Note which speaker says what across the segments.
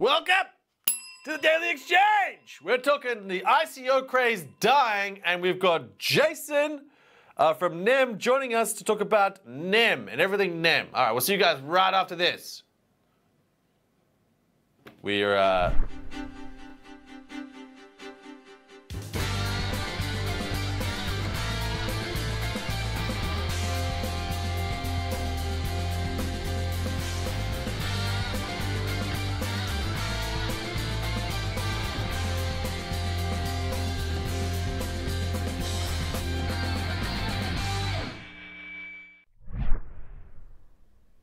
Speaker 1: Welcome to the Daily Exchange. We're talking the ICO craze dying, and we've got Jason from NEM joining us to talk about NEM and everything NEM. All right, we'll see you guys right after this. We're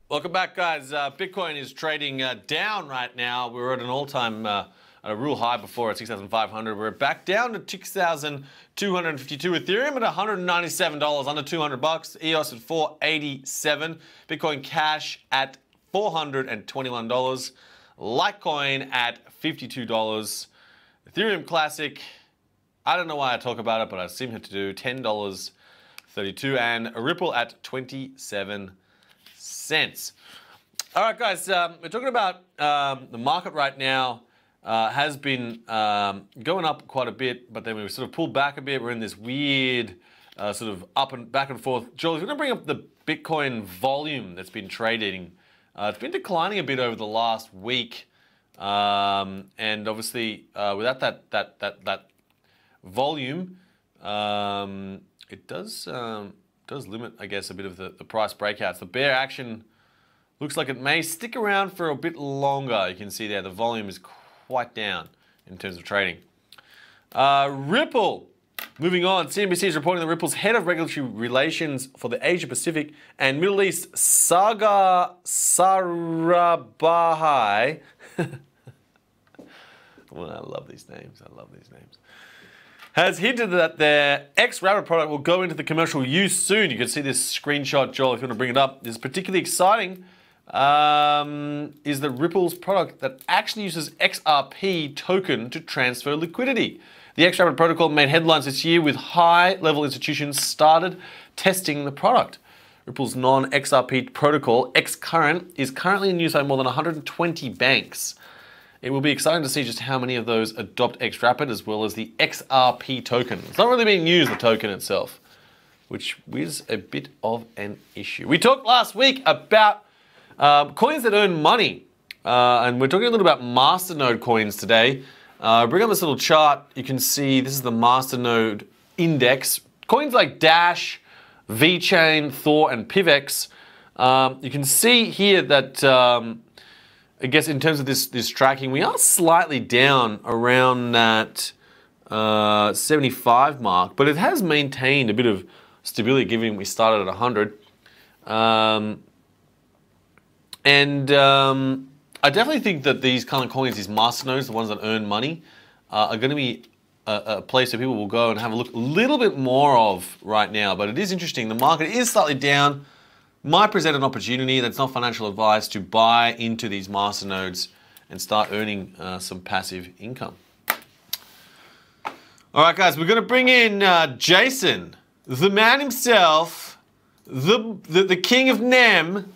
Speaker 1: welcome back, guys. Bitcoin is trading down right now. We were at an all-time, a real high before at 6,500. We're back down to 6,252. Ethereum at $197, under 200 bucks. EOS at 487. Bitcoin Cash at $421. Litecoin at $52. Ethereum Classic, I don't know why I talk about it, but I seem to do $10.32, and a Ripple at 27 cents. All right, guys, we're talking about the market right now has been going up quite a bit, but then we sort of pulled back a bit. We're in this weird sort of up and back and forth. Joel, we're going to bring up the Bitcoin volume that's been trading. It's been declining a bit over the last week, and obviously without that volume, it does limit, I guess, a bit of the price breakouts. The bear action looks like it may stick around for a bit longer. You can see there the volume is quite down in terms of trading. Ripple, moving on. CNBC is reporting that Ripple's head of regulatory relations for the Asia Pacific and Middle East, Saga Sarabhai. Well, I love these names. Has hinted that their xRapid product will go into the commercial use soon. You can see this screenshot, Joel, if you want to bring it up. This is particularly exciting. Is the Ripple's product that actually uses XRP token to transfer liquidity. The xRapid protocol made headlines this year with high-level institutions started testing the product. Ripple's non-XRP protocol, xCurrent, is currently in use by more than 120 banks. It will be exciting to see just how many of those adopt xRapid as well as the XRP token. It's not really being used, the token itself, which is a bit of an issue. We talked last week about coins that earn money, and we're talking a little about masternode coins today. Bring up this little chart. You can see this is the masternode index. Coins like Dash, VeChain, Thor, and PivX. You can see here that I guess in terms of this tracking, we are slightly down around that 75 mark, but it has maintained a bit of stability given we started at 100. I definitely think that these kind of coins, these masternodes, the ones that earn money, are going to be a place where people will go and have a look a little bit more of right now. But it is interesting. The market is slightly down. Might present an opportunity, that's not financial advice, to buy into these masternodes and start earning some passive income. All right, guys, we're going to bring in Jason, the man himself, the king of NEM,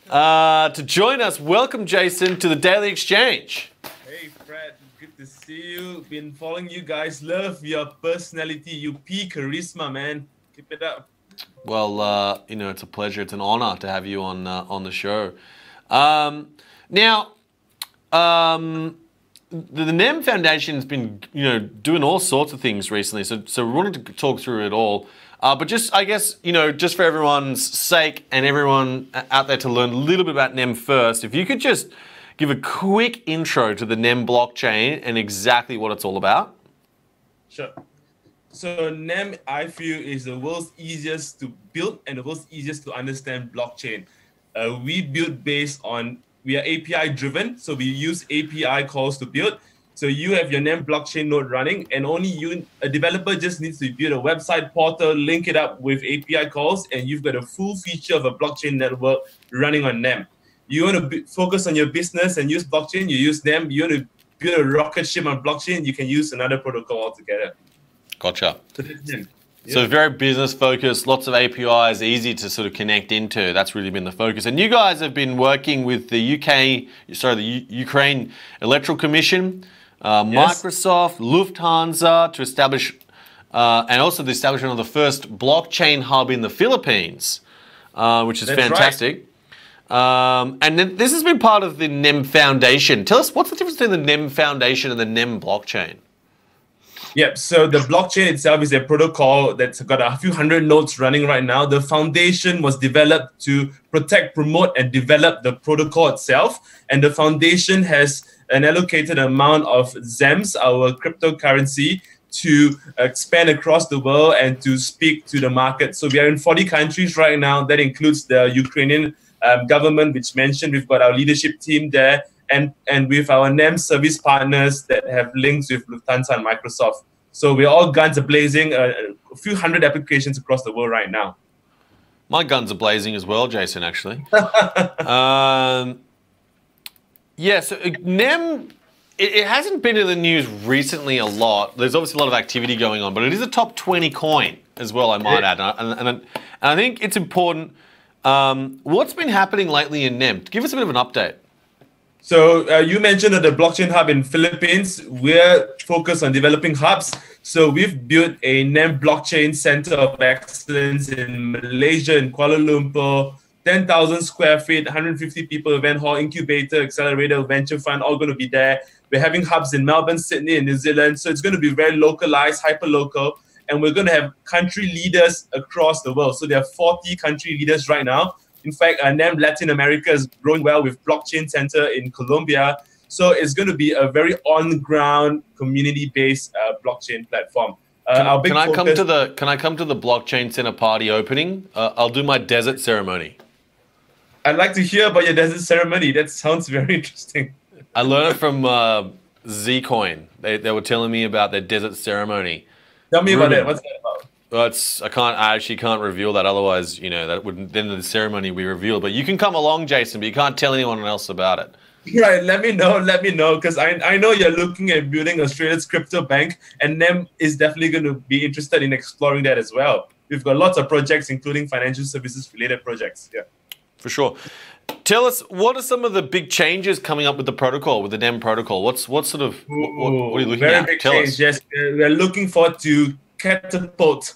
Speaker 1: to join us. Welcome, Jason, to the Daily Exchange.
Speaker 2: Hey, Fred. Good to see you. Been following you guys. Love your personality. You peak charisma, man. Keep it up.
Speaker 1: Well, you know, it's a pleasure. It's an honor to have you on the show. Now, the NEM Foundation has been, you know, doing all sorts of things recently. So we wanted to talk through it all. But just, I guess, you know, just for everyone's sake and everyone out there to learn a little bit about NEM first, if you could just give a quick intro to the NEM blockchain and exactly what it's all about.
Speaker 2: Sure. So NEM, I feel, is the world's easiest to build and the world's easiest to understand blockchain. We build based on, we are API driven, so we use API calls to build. So you have your NEM blockchain node running, and only you, a developer, just needs to build a website portal, link it up with API calls, and you've got a full feature of a blockchain network running on NEM. You want to focus on your business and use blockchain, you use NEM. You want to build a rocket ship on blockchain, you can use another protocol altogether.
Speaker 1: Gotcha.
Speaker 2: So that's NEM.
Speaker 1: So very business focused, lots of APIs, easy to sort of connect into. That's really been the focus. And you guys have been working with the Ukraine Electoral Commission, Microsoft, Lufthansa to establish, and also the establishment of the first blockchain hub in the Philippines, which is fantastic. Right. And then this has been part of the NEM Foundation. Tell us, what's the difference between the NEM Foundation and the NEM blockchain?
Speaker 2: Yep, so the blockchain itself is a protocol that's got a few hundred nodes running right now. The foundation was developed to protect, promote, and develop the protocol itself. And the foundation has an allocated amount of ZEMs, our cryptocurrency, to expand across the world and to speak to the market. So we are in 40 countries right now. That includes the Ukrainian government, which mentioned. We've got our leadership team there. And with our NEM service partners that have links with Lufthansa and Microsoft. So we're all guns are blazing, a few hundred applications across the world right now.
Speaker 1: My guns are blazing as well, Jason, actually. Yeah, so NEM, it hasn't been in the news recently a lot. There's obviously a lot of activity going on, but it is a top 20 coin as well, I might add. And I think it's important. What's been happening lately in NEM? Give us a bit of an update.
Speaker 2: So you mentioned that the blockchain hub in Philippines, we're focused on developing hubs. So we've built a NEM blockchain center of excellence in Malaysia, in Kuala Lumpur, 10,000 square feet, 150 people, event hall, incubator, accelerator, venture fund, all going to be there. We're having hubs in Melbourne, Sydney, and New Zealand. So it's going to be very localized, hyper-local. And we're going to have country leaders across the world. So there are 40 country leaders right now. In fact, NEM Latin America is growing well with Blockchain Center in Colombia. So it's going to be a very on-ground, community-based blockchain platform.
Speaker 1: Can I come to the Blockchain Center party opening? I'll do my desert ceremony.
Speaker 2: I'd like to hear about your desert ceremony. That sounds very interesting.
Speaker 1: I learned it from Zcoin. They were telling me about their desert ceremony.
Speaker 2: Tell me about it. What's that about?
Speaker 1: Well, I actually can't reveal that. Otherwise, that wouldn't, then the ceremony would be revealed. But you can come along, Jason, but you can't tell anyone else about it.
Speaker 2: Right, let me know, because I know you're looking at building Australia's crypto bank, and NEM is definitely going to be interested in exploring that as well. We've got lots of projects, including financial services related projects. Yeah,
Speaker 1: for sure. Tell us, what are some of the big changes coming up with the protocol, with the NEM protocol? What sort of what are you looking at?
Speaker 2: Very big change. Yes, we're looking forward to Catapult.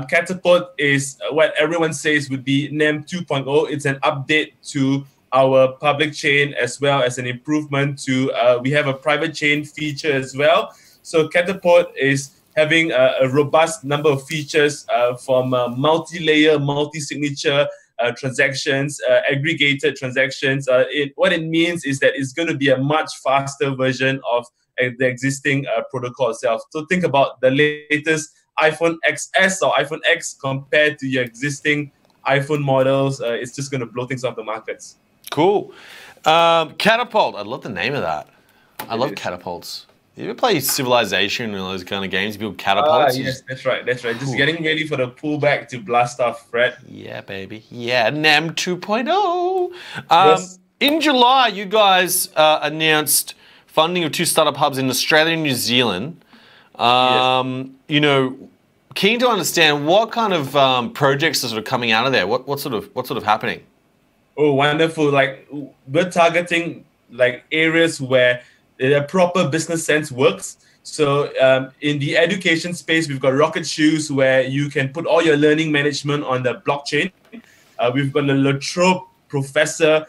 Speaker 2: Catapult is what everyone says would be NEM 2.0. It's an update to our public chain as well as an improvement to, we have a private chain feature as well. So Catapult is having a robust number of features from multi-layer, multi-signature transactions, aggregated transactions. What it means is that it's going to be a much faster version of the existing protocol itself. So think about the latest iPhone XS or iPhone X compared to your existing iPhone models. It's just going to blow things off the markets.
Speaker 1: Cool. Catapult. I love the name of that. I love catapults. You ever play Civilization and those kind of games? You build catapults?
Speaker 2: Yes, that's right. That's right. Just getting ready for the pullback to blast off, Fred.
Speaker 1: Yeah, baby. Yeah, NEM 2.0. Yes. In July, you guys announced funding of 2 startup hubs in Australia and New Zealand. Yes. Keen to understand what kind of projects are sort of coming out of there. What's sort of happening?
Speaker 2: Oh, wonderful! Like we're targeting like areas where the proper business sense works. So in the education space, we've got Rocket Shoes where you can put all your learning management on the blockchain. We've got a Latrobe professor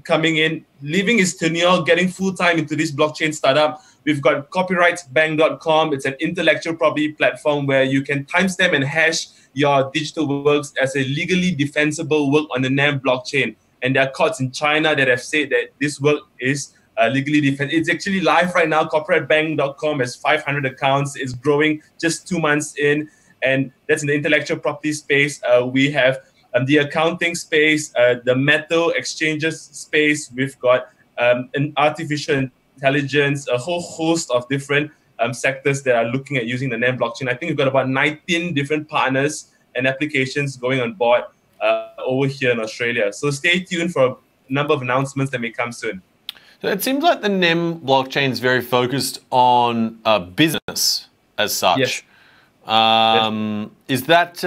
Speaker 2: coming in, leaving his tenure, getting full-time into this blockchain startup. We've got copyrightsbank.com. It's an intellectual property platform where you can timestamp and hash your digital works as a legally defensible work on the NEM blockchain. And there are courts in China that have said that this work is legally defensible. It's actually live right now. Copyrightbank.com has 500 accounts. It's growing just 2 months in. And that's in the intellectual property space. We have the accounting space, the metal exchanges space. We've got an artificial intelligence, a whole host of different sectors that are looking at using the NEM blockchain. I think we've got about 19 different partners and applications going on board over here in Australia. So stay tuned for a number of announcements that may come soon.
Speaker 1: So it seems like the NEM blockchain is very focused on business as such.
Speaker 2: Yes.
Speaker 1: Is that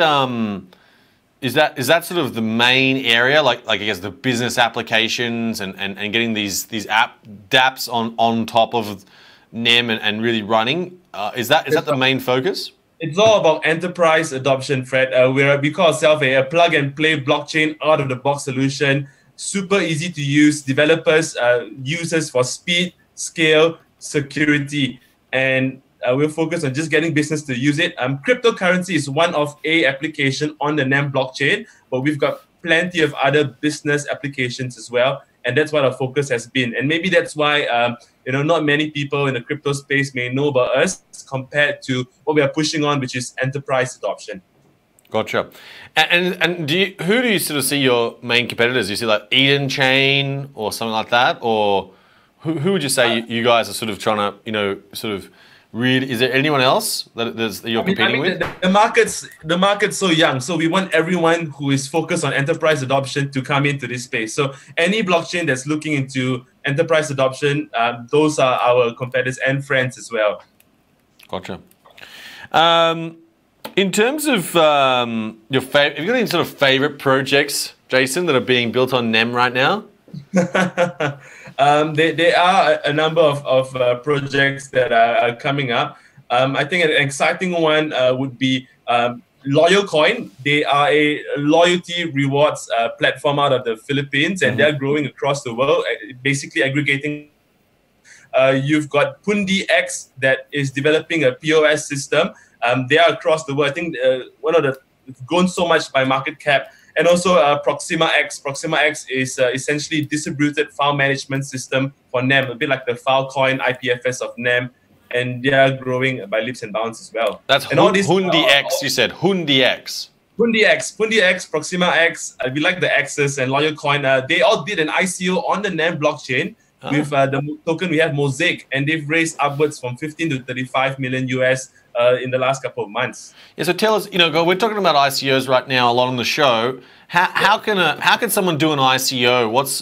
Speaker 1: sort of the main area, like I guess the business applications and getting these dApps on top of NEM and really running? Is that the main focus?
Speaker 2: It's all about enterprise adoption, Fred. We call ourselves a plug and play blockchain out of the box solution. Super easy to use. Developers, users for speed, scale, security, and we're focused on just getting business to use it. Cryptocurrency is one of a application on the NEM blockchain, but we've got plenty of other business applications as well, and that's what our focus has been. And maybe that's why not many people in the crypto space may know about us compared to what we are pushing on, which is enterprise adoption.
Speaker 1: Gotcha. And who do you sort of see your main competitors? Do you see like Eden Chain or something like that, or who would you say you guys are sort of trying to sort of read? Is there anyone else that you're competing with?
Speaker 2: The market's so young, so we want everyone who is focused on enterprise adoption to come into this space. So any blockchain that's looking into enterprise adoption, those are our competitors and friends as well.
Speaker 1: Gotcha. In terms of your favorite, have you got any sort of favorite projects, Jason, that are being built on NEM right now?
Speaker 2: There are a number of projects that are coming up. I think an exciting one would be Dogecoin. They are a loyalty rewards platform out of the Philippines, and they're growing across the world, basically aggregating. You've got Pundi X that is developing a POS system. They are across the world. I think one of the grown so much by market cap. And also Proxima X. Proxima X is essentially distributed file management system for NEM, a bit like the Filecoin IPFS of NEM, and they are growing by leaps and bounds as well.
Speaker 1: That's Hundi X, you said, Hundi X.
Speaker 2: Pundi X, Proxima X, we like the X's, and Dogecoin. They all did an ICO on the NEM blockchain with the token we have Mosaic, and they've raised upwards from 15 to 35 million US in the last couple of months.
Speaker 1: Yeah, so tell us, we're talking about ICOs right now a lot on the show. How can someone do an ICO? What's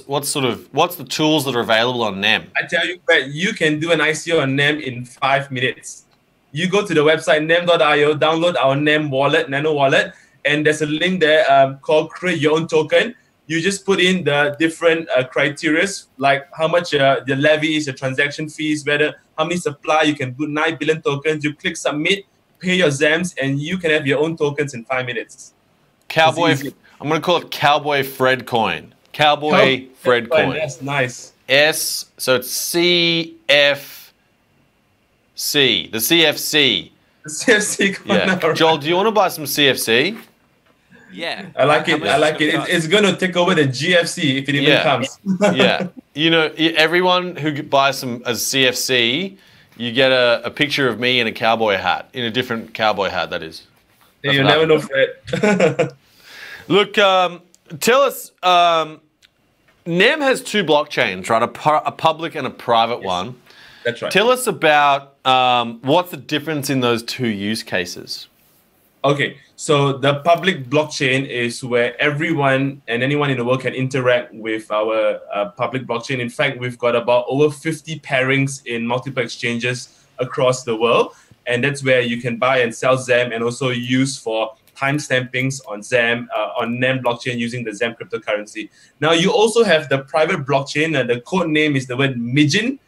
Speaker 1: the tools that are available on NEM?
Speaker 2: I tell you, Brett, you can do an ICO on NEM in 5 minutes. You go to the website nem.io, download our NEM wallet, Nano wallet, and there's a link there called Create Your Own Token. You just put in the different criteria, like how much the levy is, your transaction fees, how many supply, you can put 9 billion tokens, you click submit, pay your ZAMs, and you can have your own tokens in 5 minutes.
Speaker 1: Cowboy, I'm going to call it Cowboy Fred Coin. Cowboy Fred Coin.
Speaker 2: That's nice.
Speaker 1: So it's CFC, the CFC.
Speaker 2: The CFC coin.
Speaker 1: Yeah.
Speaker 2: Right.
Speaker 1: Joel, do you want to buy some CFC?
Speaker 3: Yeah.
Speaker 2: I like it. It's going to take over the GFC if it even comes.
Speaker 1: Yeah. Everyone who buys some as CFC, you get a picture of me in a cowboy hat, in a different cowboy hat, that is.
Speaker 2: Yeah, you never know, Fred.
Speaker 1: Look, tell us, NEM has 2 blockchains, right? A public and a private one.
Speaker 2: That's right.
Speaker 1: Tell us about what's the difference in those 2 use cases.
Speaker 2: Okay, so the public blockchain is where everyone and anyone in the world can interact with our public blockchain. In fact, we've got about over 50 pairings in multiple exchanges across the world. And that's where you can buy and sell ZAM and also use for timestampings on ZAM, on NEM blockchain using the ZAM cryptocurrency. Now, you also have the private blockchain. The code name is the word Mijin,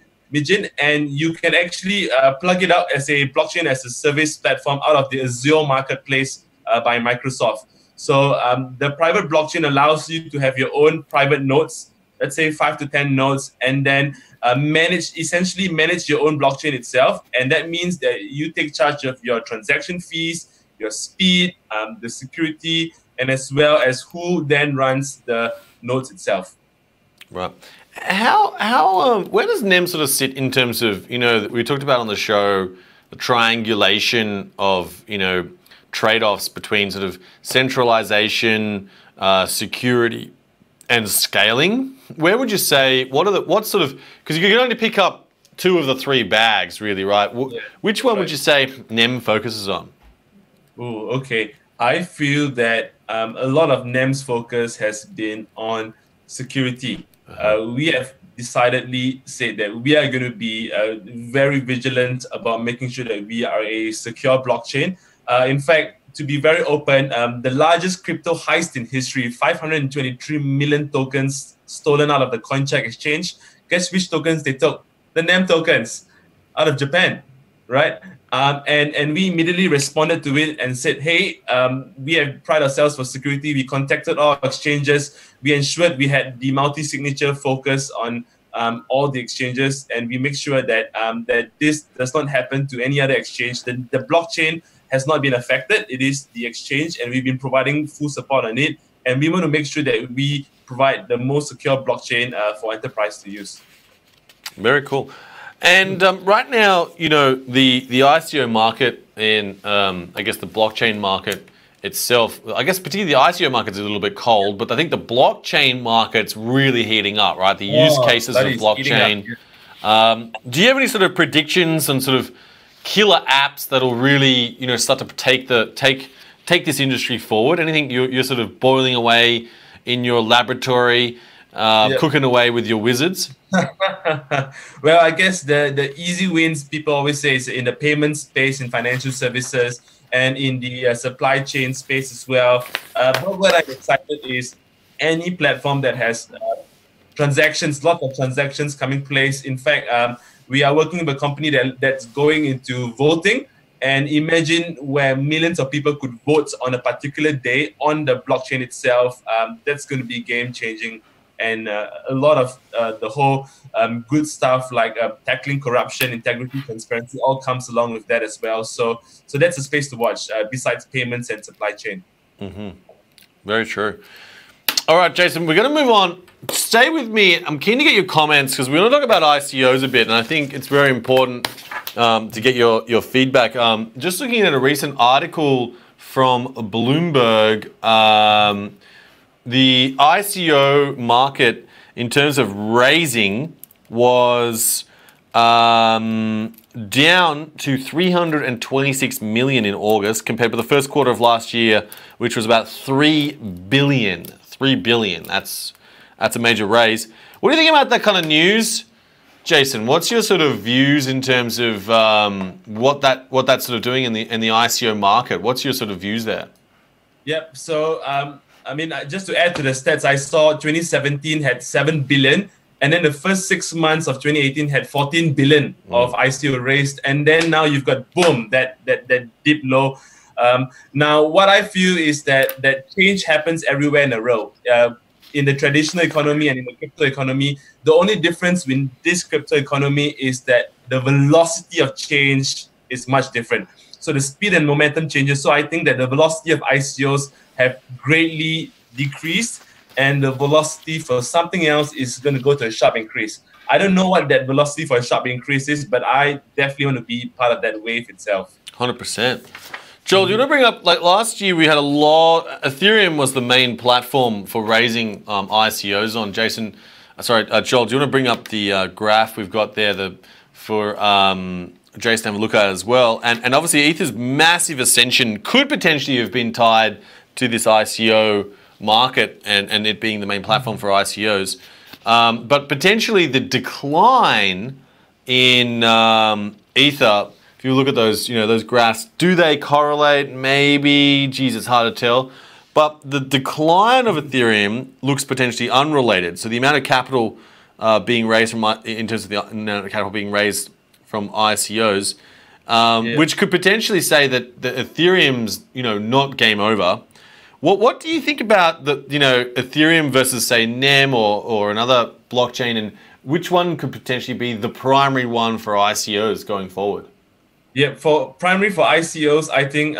Speaker 2: and you can actually plug it out as a blockchain as a service platform out of the Azure marketplace by Microsoft. So the private blockchain allows you to have your own private nodes, let's say 5 to 10 nodes, and then essentially manage your own blockchain itself. And that means that you take charge of your transaction fees, your speed, the security, and as well as who then runs the nodes itself.
Speaker 1: Right. Where does NEM sort of sit in terms of, we talked about on the show, the triangulation of, trade-offs between sort of centralization, security, and scaling? Where would you say, what sort of, because you can only pick up 2 of the 3 bags, really, right?
Speaker 2: Yeah,
Speaker 1: which one would you say NEM focuses on?
Speaker 2: Oh, okay. I feel that a lot of NEM's focus has been on security. We have decidedly said that we are going to be very vigilant about making sure that we are a secure blockchain. In fact, to be very open, the largest crypto heist in history, 523 million tokens stolen out of the CoinCheck exchange. Guess which tokens they took? The NEM tokens out of Japan, right? And we immediately responded to it and said, hey, we have pride ourselves for security. We contacted all exchanges. We ensured we had the multi-signature focus on all the exchanges, and we make sure that that this does not happen to any other exchange. The blockchain has not been affected. It is the exchange, and we've been providing full support on it. And we want to make sure that we provide the most secure blockchain for enterprise to use.
Speaker 1: Very cool. And right now, you know, the ICO market and I guess the blockchain market itself, I guess particularly the ICO market is a little bit cold, but I think the blockchain market's really heating up, right? The use cases of blockchain. Do you have any sort of predictions on sort of killer apps that'll really, you know, start to take this industry forward? Anything you're sort of boiling away in your laboratory, cooking away with your wizards?
Speaker 2: Well, I guess the easy wins people always say is in the payment space, in financial services, and in the supply chain space as well. But what I'm excited is any platform that has transactions, lots of transactions coming place. In fact, we are working with a company that's going into voting. And imagine where millions of people could vote on a particular day on the blockchain itself. That's going to be game changing. And a lot of the whole good stuff like tackling corruption, integrity, transparency all comes along with that as well. So that's a space to watch besides payments and supply chain.
Speaker 1: Mm-hmm. Very true. All right, Jason, we're going to move on. Stay with me. I'm keen to get your comments because we're going to talk about ICOs a bit, and I think it's very important to get your feedback. Just looking at a recent article from Bloomberg, the ICO market in terms of raising was down to 326 million in August compared with the first quarter of last year, which was about 3 billion. 3 billion. That's a major raise. What do you think about that kind of news, Jason? What's your sort of views in terms of what that's sort of doing in the ICO market? What's your sort of views there?
Speaker 2: Yep. So I mean, just to add to the stats, I saw 2017 had 7 billion, and then the first 6 months of 2018 had 14 billion of ICO raised, and then now you've got boom, that dip low. Now, what I feel is that change happens everywhere in the world. In the traditional economy and in the crypto economy, the only difference in this crypto economy is that the velocity of change is much different. So the speed and momentum changes. So I think that the velocity of ICOs have greatly decreased, and the velocity for something else is going to go to a sharp increase. I don't know what that velocity for a sharp increase is, but I definitely want to be part of that wave itself.
Speaker 1: 100%. Joel, do you want to bring up, like last year we had a lot, Ethereum was the main platform for raising ICOs on. Jason, Joel, do you want to bring up the graph we've got there for Jason to have a look at as well? And obviously Ether's massive ascension could potentially have been tied to this ICO market and it being the main platform for ICOs. But potentially the decline in Ether, if you look at those, those graphs, do they correlate? Maybe. Geez, it's hard to tell. But the decline of Ethereum looks potentially unrelated. So the amount of capital being raised in terms of the amount of capital being raised from ICOs, which could potentially say that the Ethereum's, not game over. What do you think about the, Ethereum versus say NEM or another blockchain, and which one could potentially be the primary one for ICOs going forward?
Speaker 2: Yeah, for ICOs, I think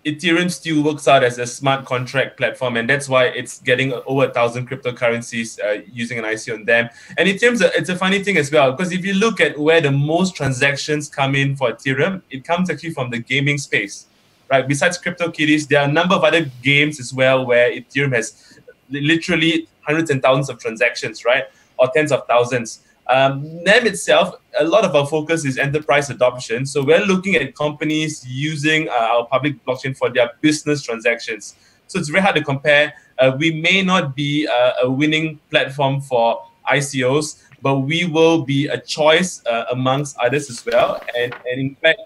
Speaker 2: Ethereum still works out as a smart contract platform, and that's why it's getting over 1,000 cryptocurrencies using an ICO on them. And Ethereum's it's a funny thing as well, because if you look at where the most transactions come in for Ethereum, it comes actually from the gaming space, right? Besides CryptoKitties, there are a number of other games as well where Ethereum has literally hundreds and thousands of transactions, right? Or tens of thousands. NEM itself, a lot of our focus is enterprise adoption. So we're looking at companies using our public blockchain for their business transactions. So it's very hard to compare. We may not be a winning platform for ICOs, but we will be a choice amongst others as well. And in fact,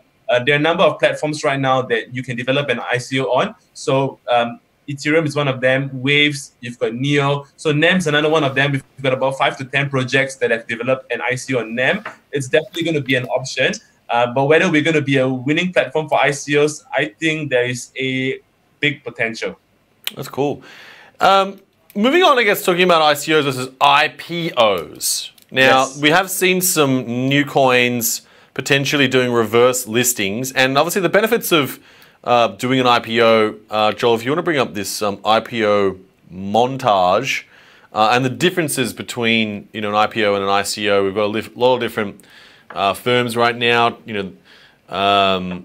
Speaker 2: There are a number of platforms right now that you can develop an ICO on. So Ethereum is one of them. Waves, you've got Neo. So NEM's another one of them. We've got about 5 to 10 projects that have developed an ICO on NEM. It's definitely going to be an option. But whether we're going to be a winning platform for ICOs, I think there is a big potential.
Speaker 1: That's cool. Moving on, I guess, talking about ICOs versus IPOs. Now, we have seen some new coins potentially doing reverse listings. And obviously the benefits of doing an IPO, Joel, if you want to bring up this IPO montage and the differences between an IPO and an ICO. We've got a lot of different firms right now, trying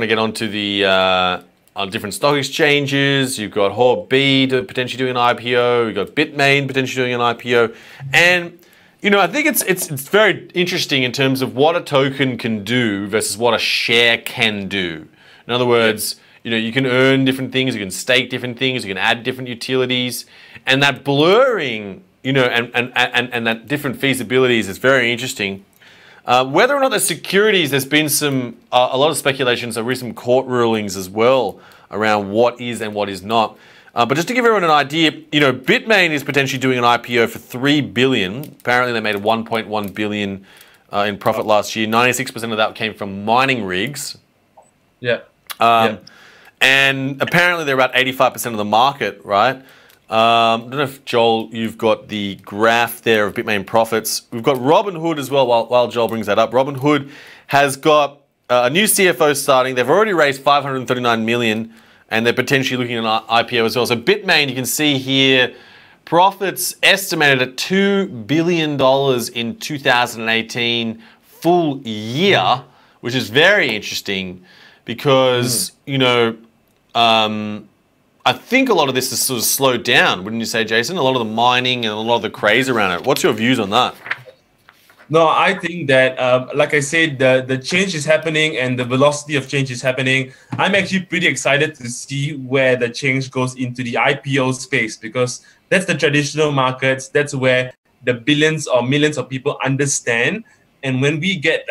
Speaker 1: to get onto the different stock exchanges. You've got B potentially doing an IPO. You've got Bitmain potentially doing an IPO. And I think it's very interesting in terms of what a token can do versus what a share can do. In other words, you can earn different things, you can stake different things, you can add different utilities, and that blurring, and that different feasibilities is very interesting. Whether or not the securities, there's been a lot of speculations, there were some court rulings as well around what is and what is not. But just to give everyone an idea, Bitmain is potentially doing an IPO for $3 billion. Apparently they made 1.1 billion in profit last year. 96% of that came from mining rigs.
Speaker 2: Yeah.
Speaker 1: And apparently they're about 85% of the market, right? I don't know if, Joel, you've got the graph there of Bitmain profits. We've got Robinhood as well, while Joel brings that up. Robinhood has got a new CFO starting. They've already raised $539 million, and they're potentially looking at an IPO as well. So Bitmain, you can see here, profits estimated at $2 billion in 2018 full year, which is very interesting because, I think a lot of this is sort of slowed down, wouldn't you say, Jason? A lot of the mining and a lot of the craze around it. What's your views on that?
Speaker 2: No, I think that, like I said, the change is happening and the velocity of change is happening. I'm actually pretty excited to see where the change goes into the IPO space, because that's the traditional markets. That's where the billions or millions of people understand. And when we get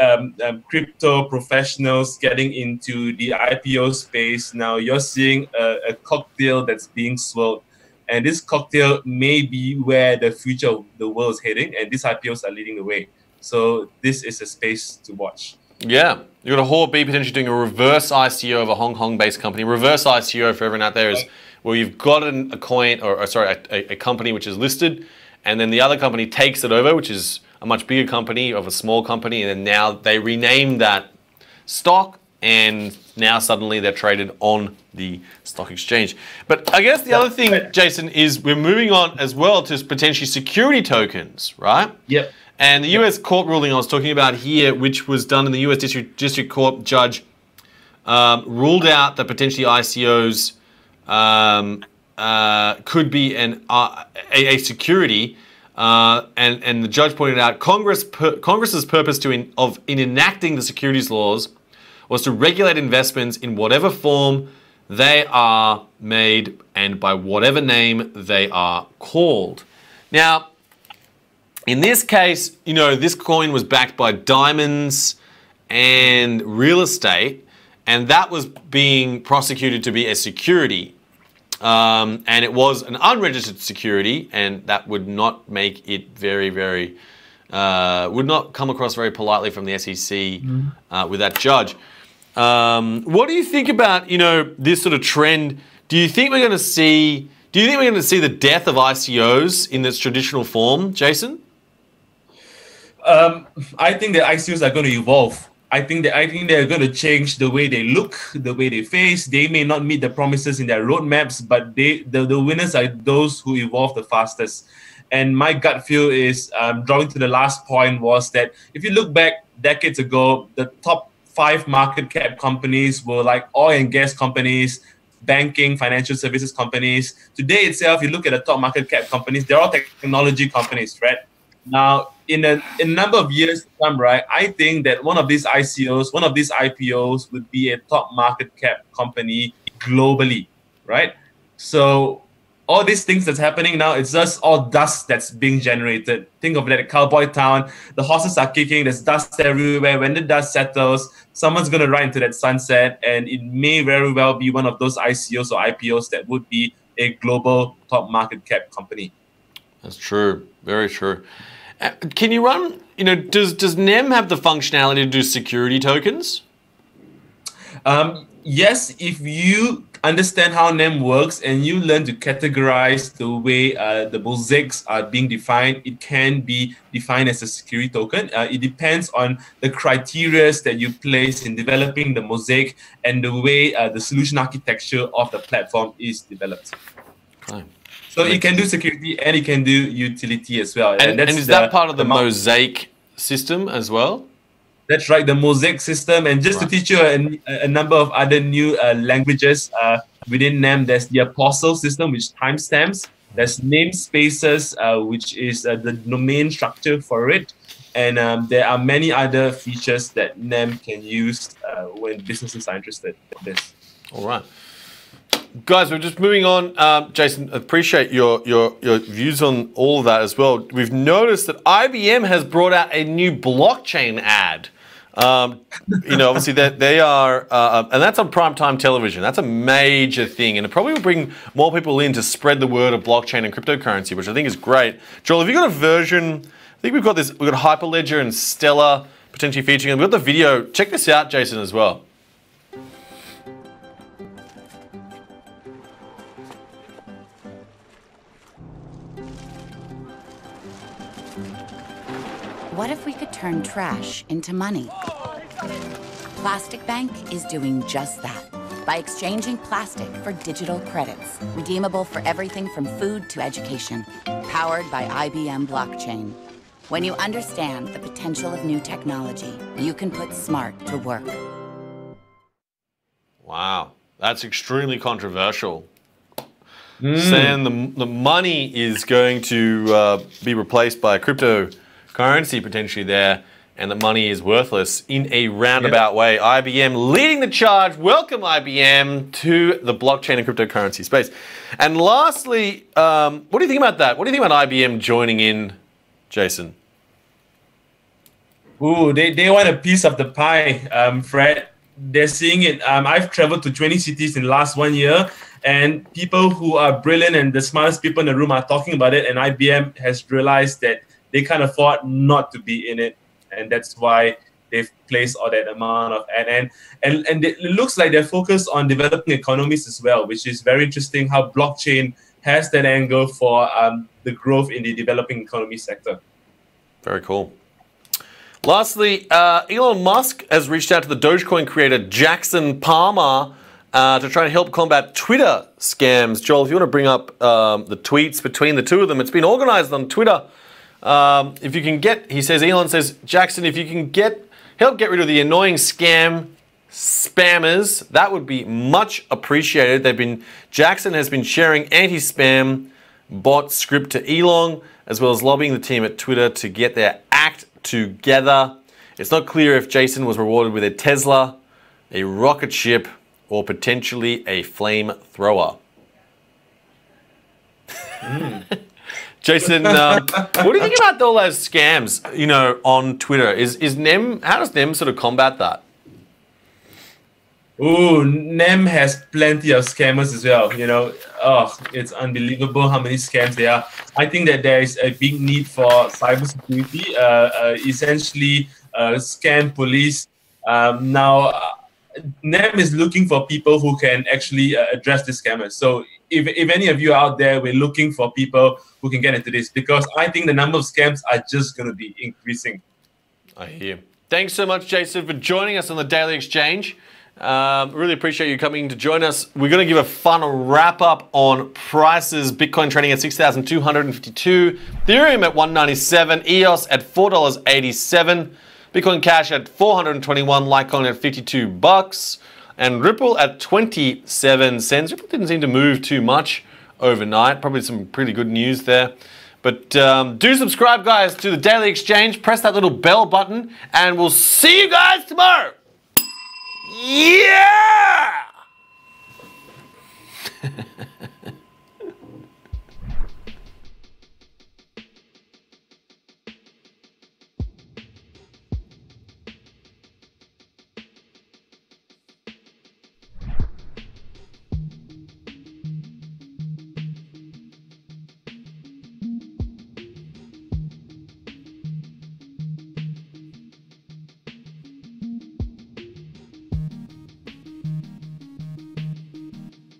Speaker 2: crypto professionals getting into the IPO space, now you're seeing a cocktail that's being swirled. And this cocktail may be where the future of the world is heading, and these IPOs are leading the way. So this is a space to watch. Yeah.
Speaker 1: You've got B potentially doing a reverse ICO of a Hong Kong-based company. Reverse ICO, for everyone out there, is where you've got a coin, a company which is listed, and then the other company takes it over, which is a much bigger company of a small company, and then now they rename that stock, and now suddenly they're traded on the stock exchange. But I guess the other thing, Jason, is we're moving on as well to potentially security tokens, right?
Speaker 2: Yep.
Speaker 1: And the US court ruling I was talking about here, which was done in the US District Court, judge ruled out that potentially ICOs could be a security. And the judge pointed out Congress's purpose in enacting the securities laws was to regulate investments in whatever form they are made and by whatever name they are called. Now, in this case, this coin was backed by diamonds and real estate, and that was being prosecuted to be a security. And it was an unregistered security, and that would not make it very, very, would not come across very politely from the SEC with that judge. What do you think about, this sort of trend? Do you think we're going to see the death of ICOs in its traditional form, Jason?
Speaker 2: I think that ICOs are going to evolve. I think they're going to change the way they look, the way they face. They may not meet the promises in their roadmaps, but the winners are those who evolve the fastest. And my gut feel is, drawing to the last point, was that if you look back decades ago, the top 5 market cap companies were like oil and gas companies, banking, financial services companies. Today itself, you look at the top market cap companies, they're all technology companies, right? Now, in a number of years to come, right, I think that one of these ICOs, one of these IPOs would be a top market cap company globally, right? So all these things that's happening now, it's just all dust that's being generated. Think of it like a cowboy town. The horses are kicking, there's dust everywhere. When the dust settles, someone's going to ride into that sunset, and it may very well be one of those ICOs or IPOs that would be a global top market cap company.
Speaker 1: That's true. Very true. Can you run, does NEM have the functionality to do security tokens?
Speaker 2: Yes, if you understand how NEM works and you learn to categorize the way the mosaics are being defined, it can be defined as a security token. It depends on the criteria that you place in developing the mosaic and the way the solution architecture of the platform is developed.
Speaker 1: Okay.
Speaker 2: So it can do security and it can do utility as well.
Speaker 1: And is that part of the mosaic system as well?
Speaker 2: That's right, the mosaic system. And just to teach you a number of other new languages within NEM, there's the apostle system, which timestamps. There's namespaces, which is the domain structure for it. And there are many other features that NEM can use when businesses are interested in this.
Speaker 1: All right. Guys, we're just moving on. Jason, appreciate your views on all of that as well. We've noticed that IBM has brought out a new blockchain ad. Obviously they are, and that's on primetime television. That's a major thing, and it probably will bring more people in to spread the word of blockchain and cryptocurrency, which I think is great. Joel, have you got a version? I think we've got Hyperledger and Stellar potentially featuring, and we've got the video. Check this out, Jason, as well.
Speaker 3: What if we could turn trash into money? Plastic Bank is doing just that by exchanging plastic for digital credits, redeemable for everything from food to education, powered by IBM blockchain. When you understand the potential of new technology, you can put smart to work.
Speaker 1: Wow, that's extremely controversial. Saying the money is going to be replaced by cryptocurrency potentially there, and the money is worthless in a roundabout way. IBM leading the charge. Welcome, IBM, to the blockchain and cryptocurrency space. And lastly, what do you think about that? What do you think about IBM joining in, Jason?
Speaker 2: Ooh, they want a piece of the pie, Fred. They're seeing it. I've traveled to 20 cities in the last 1 year, and people who are brilliant and the smartest people in the room are talking about it, and IBM has realized that they can't afford not to be in it, and that's why they've placed all that amount of and it looks like they're focused on developing economies as well, which is very interesting. How blockchain has that angle for the growth in the developing economy sector.
Speaker 1: Very cool. Lastly, Elon Musk has reached out to the Dogecoin creator Jackson Palmer to try and help combat Twitter scams. Joel, if you want to bring up the tweets between the two of them, it's been organized on Twitter. If you can get, he says, Elon says, Jackson, if you can help get rid of the annoying spammers, that would be much appreciated. Jackson has been sharing anti-spam bot script to Elon, as well as lobbying the team at Twitter to get their act together. It's not clear if Jason was rewarded with a Tesla, a rocket ship, or potentially a flamethrower. Jason, what do you think about all those scams, on Twitter? Is NEM, how does NEM sort of combat that?
Speaker 2: Ooh, NEM has plenty of scammers as well. It's unbelievable how many scams there are. I think that there is a big need for cybersecurity, essentially scam police. Now, NEM is looking for people who can actually address the scammers. So if any of you out there, we're looking for people who can get into this, because I think the number of scams are just going to be increasing.
Speaker 1: I hear. Thanks so much, Jason, for joining us on the Daily Exchange. Really appreciate you coming to join us. We're going to give a fun wrap up on prices. Bitcoin trading at 6,252, Ethereum at 197, EOS at $4.87, Bitcoin Cash at 421, Litecoin at 52 bucks, and Ripple at 27 cents. Ripple didn't seem to move too much overnight. Probably some pretty good news there. But do subscribe, guys, to the Daily Exchange. Press that little bell button, and we'll see you guys tomorrow. Yeah!